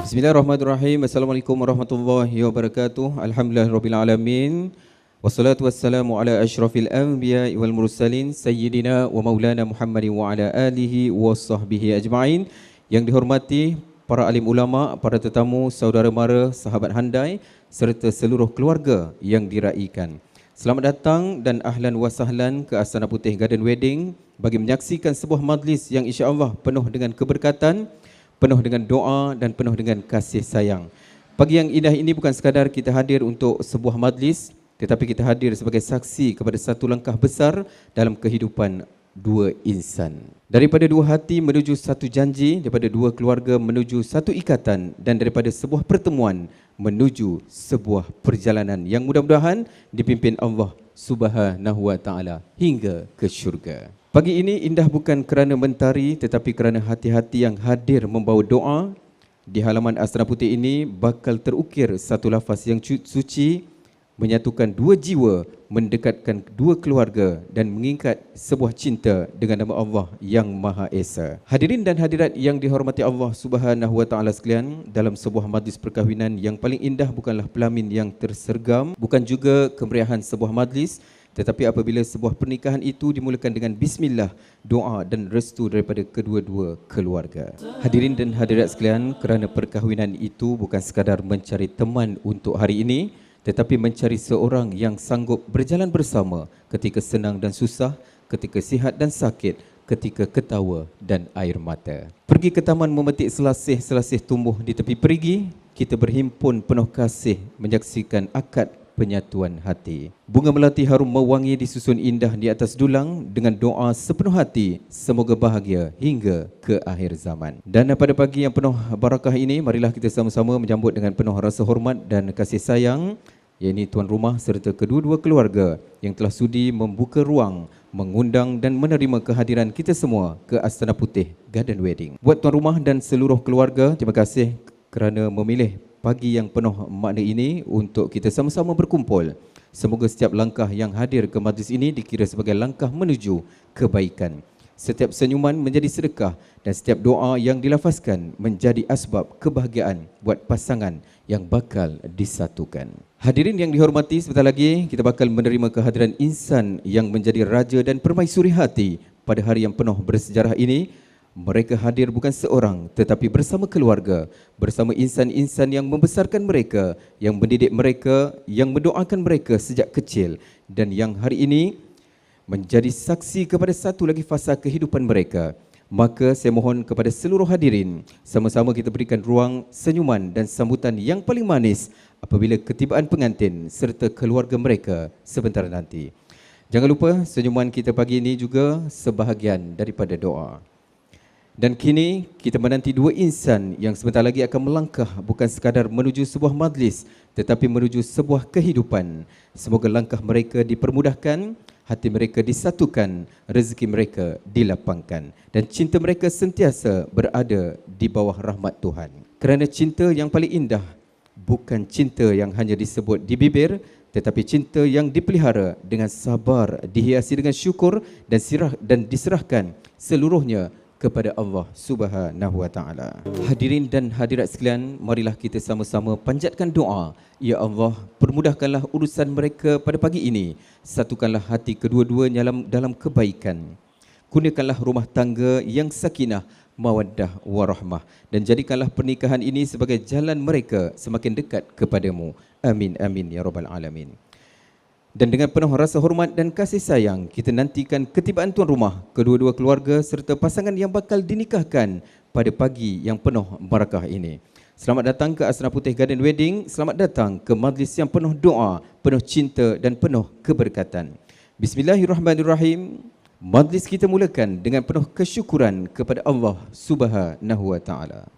Bismillahirrahmanirrahim. Assalamualaikum warahmatullahi wabarakatuh. Alhamdulillahirabbil alamin. Wassalatu wassalamu ala asyrafil anbiya'i wal mursalin sayyidina wa maulana Muhammadin wa ala alihi wa sahbihi ajma'in. Yang dihormati para alim ulama, para tetamu, saudara mara, sahabat handai serta seluruh keluarga yang diraikan. Selamat datang dan ahlan wa sahlan ke Astana Putih Garden Wedding bagi menyaksikan sebuah majlis yang insya-Allah penuh dengan keberkatan, penuh dengan doa dan penuh dengan kasih sayang. Pagi yang indah ini bukan sekadar kita hadir untuk sebuah majlis, tetapi kita hadir sebagai saksi kepada satu langkah besar dalam kehidupan dua insan. Daripada dua hati menuju satu janji, daripada dua keluarga menuju satu ikatan, dan daripada sebuah pertemuan menuju sebuah perjalanan yang mudah-mudahan dipimpin Allah Subhanahu wa taala hingga ke syurga. Pagi ini indah bukan kerana mentari tetapi kerana hati-hati yang hadir membawa doa. Di halaman Astana Putih ini bakal terukir satu lafaz yang suci, menyatukan dua jiwa, mendekatkan dua keluarga dan mengikat sebuah cinta dengan nama Allah yang Maha Esa. Hadirin dan hadirat yang dihormati Allah Subhanahu wa taala sekalian, dalam sebuah majlis perkahwinan yang paling indah bukanlah pelamin yang tersergam, bukan juga kemeriahan sebuah majlis, tetapi apabila sebuah pernikahan itu dimulakan dengan bismillah, doa dan restu daripada kedua-dua keluarga. Hadirin dan hadirat sekalian, kerana perkahwinan itu bukan sekadar mencari teman untuk hari ini, tetapi mencari seorang yang sanggup berjalan bersama ketika senang dan susah, ketika sihat dan sakit, ketika ketawa dan air mata. Pergi ke taman memetik selasih-selasih tumbuh di tepi perigi, kita berhimpun penuh kasih menyaksikan akad penyatuan hati. Bunga melati harum mewangi disusun indah di atas dulang dengan doa sepenuh hati, semoga bahagia hingga ke akhir zaman. Dan pada pagi yang penuh barakah ini, marilah kita sama-sama menyambut dengan penuh rasa hormat dan kasih sayang, yakni tuan rumah serta kedua-dua keluarga yang telah sudi membuka ruang, mengundang dan menerima kehadiran kita semua ke Astana Putih Garden Wedding. Buat tuan rumah dan seluruh keluarga, terima kasih kerana memilih pagi yang penuh makna ini untuk kita sama-sama berkumpul. Semoga setiap langkah yang hadir ke majlis ini dikira sebagai langkah menuju kebaikan. Setiap senyuman menjadi sedekah dan setiap doa yang dilafazkan menjadi asbab kebahagiaan buat pasangan yang bakal disatukan. Hadirin yang dihormati, sebentar lagi kita bakal menerima kehadiran insan yang menjadi raja dan permaisuri hati pada hari yang penuh bersejarah ini. Mereka hadir bukan seorang tetapi bersama keluarga, bersama insan-insan yang membesarkan mereka, yang mendidik mereka, yang mendoakan mereka sejak kecil dan yang hari ini menjadi saksi kepada satu lagi fasa kehidupan mereka. Maka saya mohon kepada seluruh hadirin, sama-sama kita berikan ruang senyuman dan sambutan yang paling manis apabila ketibaan pengantin serta keluarga mereka sebentar nanti. Jangan lupa senyuman kita pagi ini juga sebahagian daripada doa. Dan kini kita menanti dua insan yang sebentar lagi akan melangkah bukan sekadar menuju sebuah majlis tetapi menuju sebuah kehidupan. Semoga langkah mereka dipermudahkan, hati mereka disatukan, rezeki mereka dilapangkan dan cinta mereka sentiasa berada di bawah rahmat Tuhan. Kerana cinta yang paling indah bukan cinta yang hanya disebut di bibir, tetapi cinta yang dipelihara dengan sabar, dihiasi dengan syukur dan diserahkan seluruhnya kepada Allah Subhanahu wa taala. Hadirin dan hadirat sekalian, marilah kita sama-sama panjatkan doa. Ya Allah, permudahkanlah urusan mereka pada pagi ini. Satukanlah hati kedua-duanya dalam kebaikan. Kurniakanlah rumah tangga yang sakinah, mawaddah warahmah dan jadikanlah pernikahan ini sebagai jalan mereka semakin dekat kepadamu. Amin amin ya rabbal alamin. Dan dengan penuh rasa hormat dan kasih sayang, kita nantikan ketibaan tuan rumah, kedua-dua keluarga serta pasangan yang bakal dinikahkan pada pagi yang penuh barakah ini. Selamat datang ke Astana Putih Garden Wedding, selamat datang ke majlis yang penuh doa, penuh cinta dan penuh keberkatan. Bismillahirrahmanirrahim. Majlis kita mulakan dengan penuh kesyukuran kepada Allah Subhanahu wa taala.